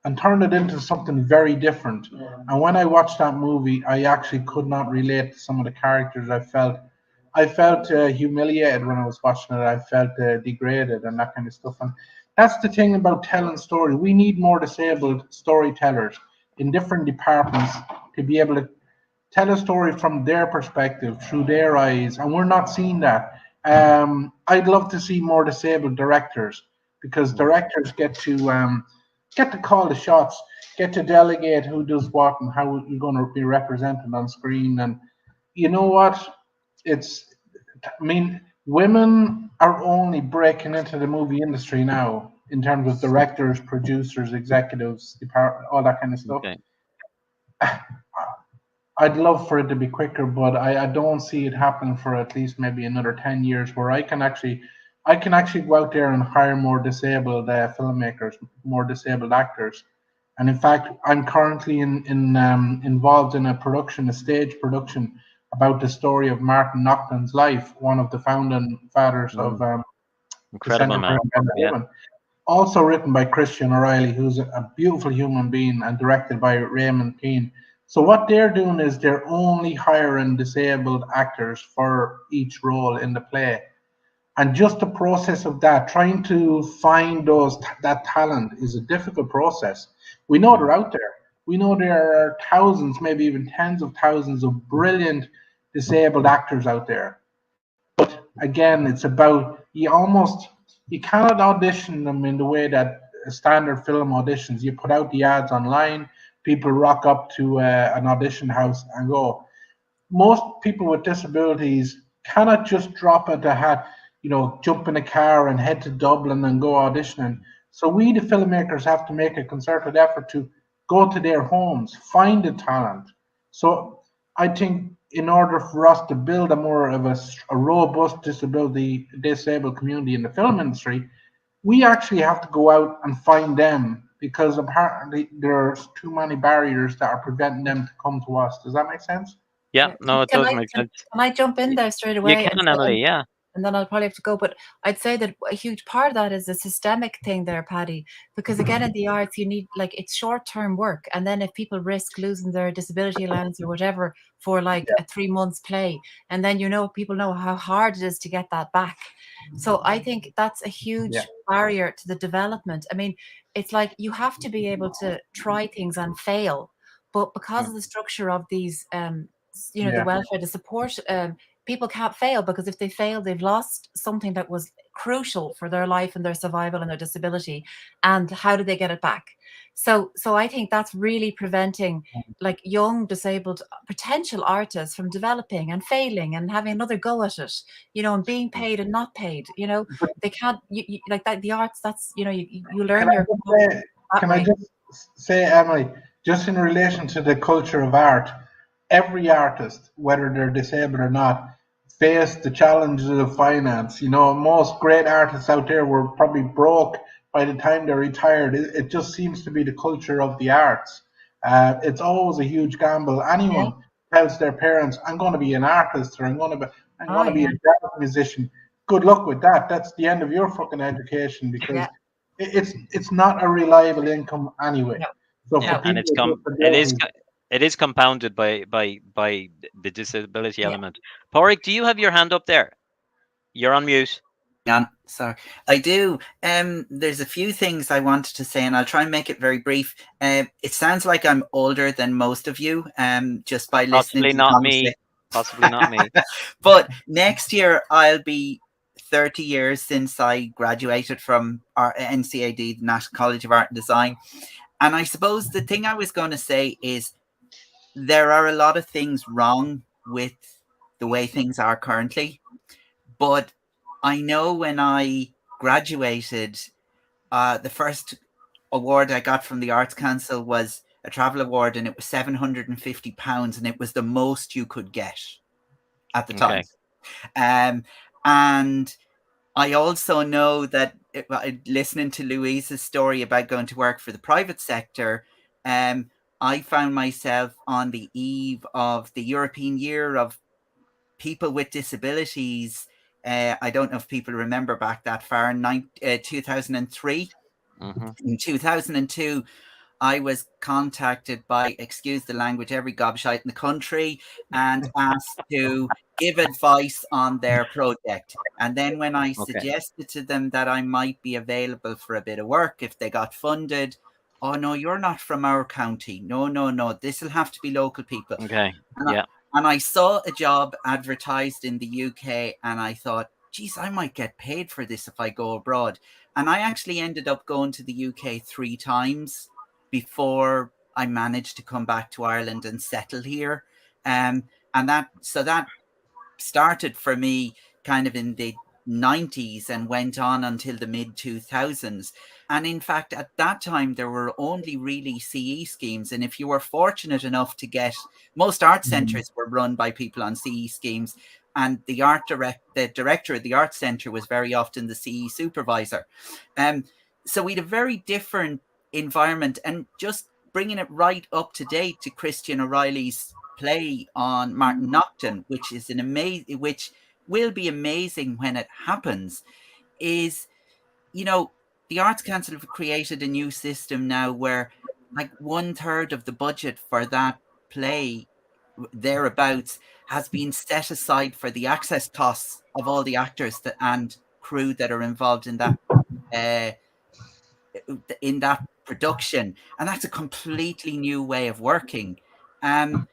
and turned it into something very different. And when I watched that movie, I actually could not relate to some of the characters. I felt humiliated when I was watching it. I felt degraded and that kind of stuff. And that's the thing about telling stories. We need more disabled storytellers in different departments to be able to tell a story from their perspective, through their eyes, and we're not seeing that. I'd love to see more disabled directors because Mm. directors get to call the shots, get to delegate who does what and how you're going to be represented on screen. And you know what? It's, I mean, women are only breaking into the movie industry now in terms of directors, producers, executives, all that kind of stuff. Okay. I'd love for it to be quicker, but I don't see it happening for at least maybe another 10 years where I can actually I can actually go out there and hire more disabled filmmakers, more disabled actors. And in fact, I'm currently involved in a stage production about the story of Martin Naughton's life, one of the founding fathers of the Incredible Centre for man. Independent Yeah. Living. Also written by Christian O'Reilly, who's a beautiful human being, and directed by Raymond Keane. So what they're doing is they're only hiring disabled actors for each role in the play. And just the process of that, trying to find that talent is a difficult process. We know they're out there. We know there are thousands, maybe even tens of thousands of brilliant disabled actors out there. But again, it's about you cannot audition them in the way that standard film auditions. You put out the ads online, people rock up to an audition house and go. Most people with disabilities cannot just drop at the hat, jump in a car and head to Dublin and go auditioning. So we, the filmmakers, have to make a concerted effort to go to their homes, find the talent. So I think in order for us to build a more of a robust disabled community in the film industry, we actually have to go out and find them because apparently there's too many barriers that are preventing them to come to us. Does that make sense? Yeah. No, it Can does I make can, sense. can I jump in there straight You away and can, say, Emily. Yeah. and then I'll probably have to go. But I'd say that a huge part of that is the systemic thing there, Paddy, because again, in the arts, you need it's short-term work. And then if people risk losing their disability allowance or whatever for like a 3 months play, and then people know how hard it is to get that back. So I think that's a Yeah. huge barrier to the development. I mean, it's like you have to be able to try things and fail. But because of the structure of these the Yeah. welfare, the support, people can't fail, because if they fail, they've lost something that was crucial for their life and their survival and their disability. And how do they get it back? So I think that's really preventing like young disabled potential artists from developing and failing and having another go at it, and being paid and not paid. They can't like that. The arts, that's you Can learn I your just craft say, that can I way. just say, Emily, just in relation to the culture of art, every artist, whether they're disabled or not, face the challenges of finance. Most great artists out there were probably broke by the time they're retired. It just seems to be the culture of the arts. It's always a huge gamble. Yeah. Anyone tells their parents, "I'm going to be an artist," or I'm Oh going to be a yeah. jazz musician." Good luck with that. That's the end of your fucking education because Yeah. it's not a reliable income anyway. No. So for Yeah. No. And people with disabilities, it is compounded by the disability Yeah. element. Porrick, do you have your hand up there? You're on mute. Yeah, sorry, I do. There's a few things I wanted to say, and I'll try and make it very brief. It sounds like I'm older than most of you, just by listening Possibly to the not conversation. me. Possibly not me. But next year I'll be 30 years since I graduated from our NCAD, the National College of Art and Design. And I suppose the thing I was going to say is there are a lot of things wrong with the way things are currently. But I know when I graduated, the first award I got from the Arts Council was a travel award, and it was £750, and it was the most you could get at the time. And I also know that listening to Louise's story about going to work for the private sector, I found myself on the eve of the European Year of People with Disabilities. I don't know if people remember back that far, in 2003. Mm-hmm. In 2002, I was contacted by, excuse the language, every gobshite in the country and asked to give advice on their project. And then when I suggested to them that I might be available for a bit of work if they got funded, "Oh no, you're not from our county. No, this will have to be local people." Okay. And I saw a job advertised in the UK, and I thought, geez, I might get paid for this if I go abroad. And I actually ended up going to the UK 3 times before I managed to come back to Ireland and settle here. And that started for me kind of in the 90s and went on until the mid 2000s. And in fact, at that time, there were only really CE schemes. And if you were fortunate enough to get, most art centres were run by people on CE schemes. And the director of the art centre was very often the CE supervisor. So we had a very different environment. And just bringing it right up to date to Christian O'Reilly's play on Martin Naughton, which is which will be amazing when it happens, is, the Arts Council have created a new system now where like 1/3 of the budget for that play, thereabouts, has been set aside for the access costs of all the actors and crew that are involved uh, in that production, and that's a completely new way of working. And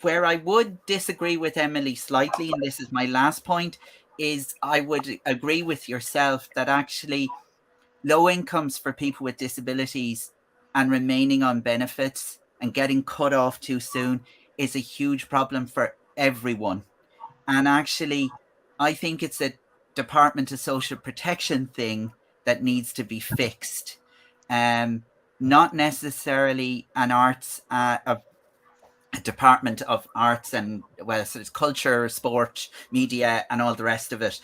where I would disagree with Emily slightly, and this is my last point, is I would agree with yourself that actually low incomes for people with disabilities and remaining on benefits and getting cut off too soon is a huge problem for everyone. And actually, I think it's a Department of Social Protection thing that needs to be fixed. Not necessarily an arts, a Department of Arts and, well, so it's culture, sport, media, and all the rest of it.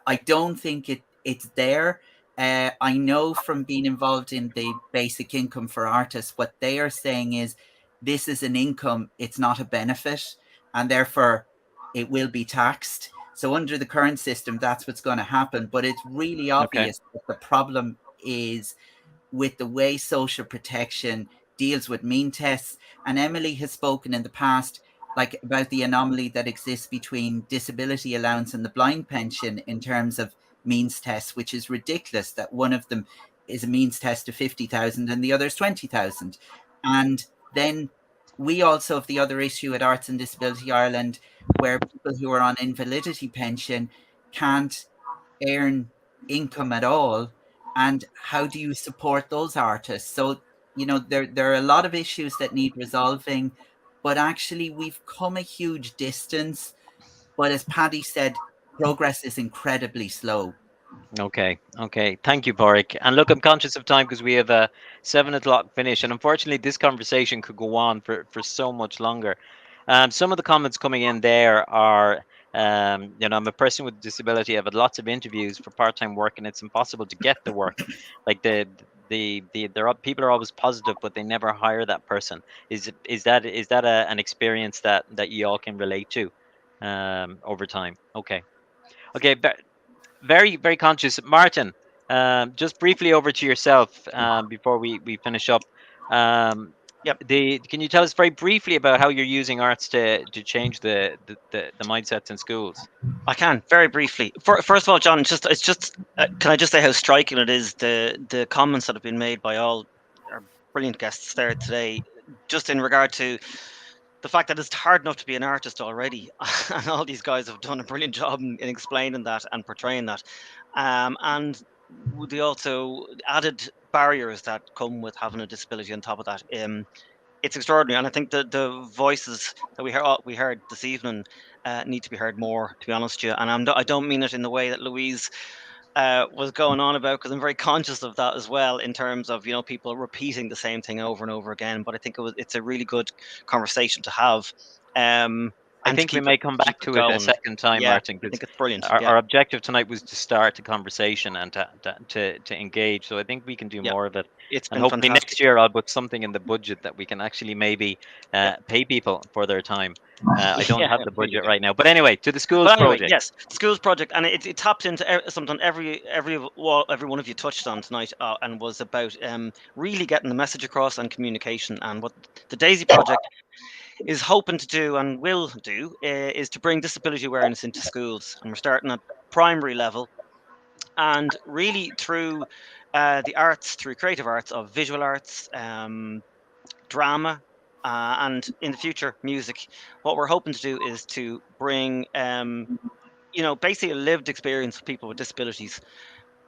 I don't think it's there. I know from being involved in the basic income for artists, what they are saying is this is an income, it's not a benefit, and therefore it will be taxed. So under the current system, that's what's going to happen. But it's really obvious that the problem is with the way social protection deals with mean tests. And Emily has spoken in the past like about the anomaly that exists between disability allowance and the blind pension in terms of means tests, which is ridiculous that one of them is a means test of 50,000 and the other is 20,000. And then we also have the other issue at Arts and Disability Ireland, where people who are on invalidity pension can't earn income at all. And how do you support those artists? So, there are a lot of issues that need resolving, but actually we've come a huge distance. But as Paddy said, progress is incredibly slow. Okay. Thank you, Porrick. And look, I'm conscious of time because we have a 7 o'clock finish, and unfortunately, this conversation could go on for so much longer. Some of the comments coming in there are, I'm a person with a disability. I've had lots of interviews for part-time work, and it's impossible to get the work. Like people are always positive, but they never hire that person. Is that an experience that you all can relate to, over time? Okay. Okay. Very, very conscious. Martin, just briefly over to yourself before we finish up. Um, Yep. can you tell us very briefly about how you're using arts to change the mindsets in schools? I can very briefly. First of all, John, it's just can I just say how striking it is, the comments that have been made by all our brilliant guests there today, just in regard to the fact that it's hard enough to be an artist already, and all these guys have done a brilliant job in explaining that and portraying that, and they also added barriers that come with having a disability on top of that. It's extraordinary, and I think the voices that we heard this evening need to be heard more. To be honest with you, and I don't mean it in the way that Louise was going on about, because I'm very conscious of that as well, in terms of people repeating the same thing over and over again. But I think it's a really good conversation to have. I And to think we may come back keep it to it a going. second time, Yeah, Martin, I because think it's brilliant. our, Yeah, our objective tonight was to start a conversation and to engage. So I think we can do yeah, more of it. it's And been hopefully fantastic. next year I'll put something in the budget that we can actually maybe Yeah, pay people for their time. I don't yeah, have the there you budget go. right now. But anyway, to the schools But anyway, project. yes, the schools project, and it tapped into something every one of you touched on tonight, and was about really getting the message across and communication. And what the Daisy project is hoping to do and will do is to bring disability awareness into schools, and we're starting at primary level, and really through the arts, through creative arts of visual arts, drama, and in the future music. What we're hoping to do is to bring basically a lived experience of people with disabilities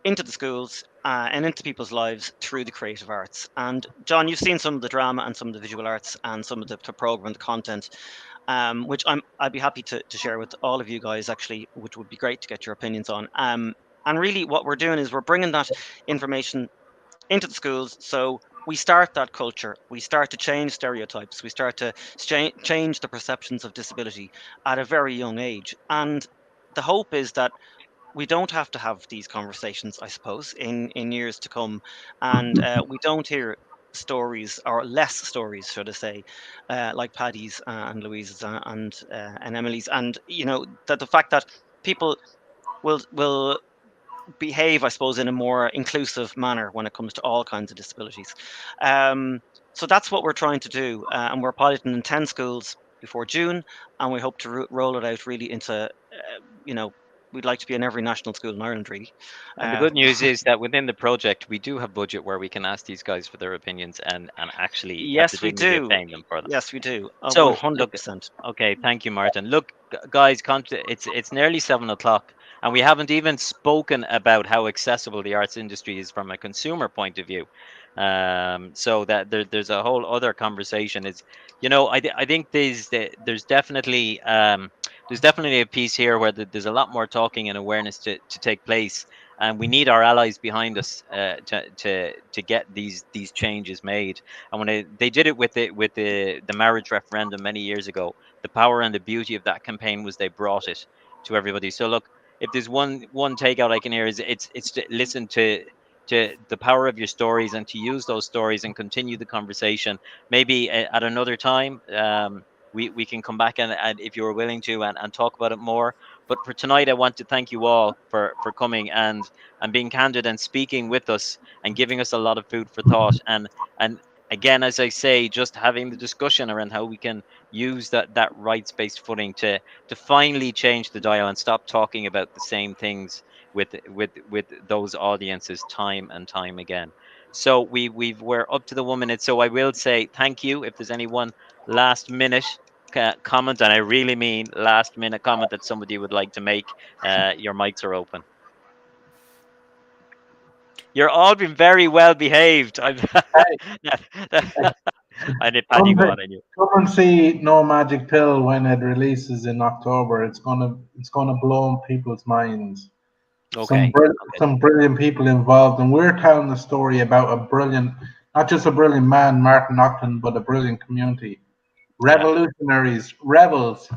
into the schools and into people's lives through the creative arts. And John, you've seen some of the drama and some of the visual arts and some of the program, the content, which I'd be happy to share with all of you guys actually, which would be great to get your opinions on. And really, what we're doing is we're bringing that information into the schools. So we start that culture. We start to change stereotypes. We start to change the perceptions of disability at a very young age. And the hope is that we don't have to have these conversations, I suppose, in years to come, and we don't hear stories or less stories, should I say, like Paddy's and Louise's and Emily's, and that the fact that people will behave, I suppose, in a more inclusive manner when it comes to all kinds of disabilities. So that's what we're trying to do, and we're piloting in 10 schools before June, and we hope to roll it out really into, we'd like to be in every national school in Ireland, really. And the good news is that within the project, we do have budget where we can ask these guys for their opinions and actually have the Yes, we dignity of do. paying them for them. Yes, we do. So look, 100%. okay, thank you, Martin. Look, guys, it's nearly 7 o'clock, and we haven't even spoken about how accessible the arts industry is from a consumer point of view. So that there's a whole other conversation. Is I think there's definitely a piece here where there's a lot more talking and awareness to take place, and we need our allies behind us to get these changes made. And when they did it with the marriage referendum many years ago, the power and the beauty of that campaign was they brought it to everybody. So look, if there's one takeout I can hear is it's to listen to the power of your stories and to use those stories and continue the conversation. Maybe at another time, we can come back and if you're willing to and talk about it more. But for tonight, I want to thank you all for coming and being candid and speaking with us and giving us a lot of food for thought. And again, as I say, just having the discussion around how we can use that rights-based footing to finally change the dial and stop talking about the same things with those audiences time and time again. So we're up to the 1 minute. So I will say thank you. If there's any one last minute comment, and I really mean last minute comment that somebody would like to make, your mics are open. You're all been very well behaved. I did, Paddy, go on. I knew. Come and see No Magic Pill when it releases in October. It's gonna blow people's minds. Okay. Some brilliant people involved, and we're telling the story about a brilliant, not just a brilliant man, Martin Ocklin, but a brilliant community. Yeah. Revolutionaries, rebels.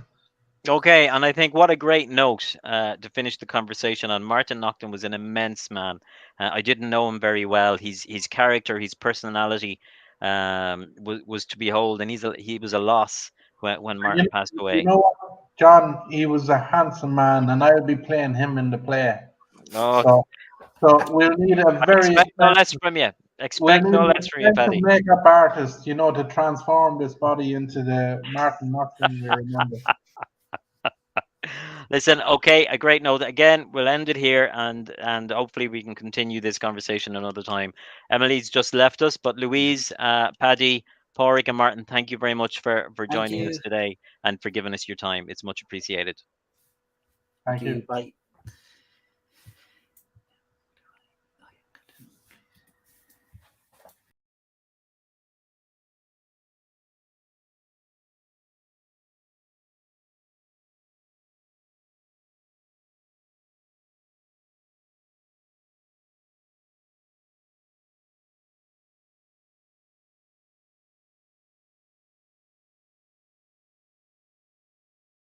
Okay, and I think what a great note to finish the conversation on. Martin Naughton was an immense man. I didn't know him very well. His character, his personality, was to behold, and he was a loss when Martin passed You away. know what, John? He was a handsome man, and I'll be playing him in the play. Oh, So, so we'll need a I very expect no less expensive, from you. we'll Expect need no an less from you, expensive Paddy. makeup artist, to transform this body into the Martin Ocklin we remember. Listen, okay, a great note. Again, we'll end it here, and hopefully we can continue this conversation another time. Emily's just left us, but Louise, Paddy, Pádraig, and Martin, thank you very much for Thank joining us you. today and for giving us your time. It's much appreciated. Thank Thank you. you. Bye.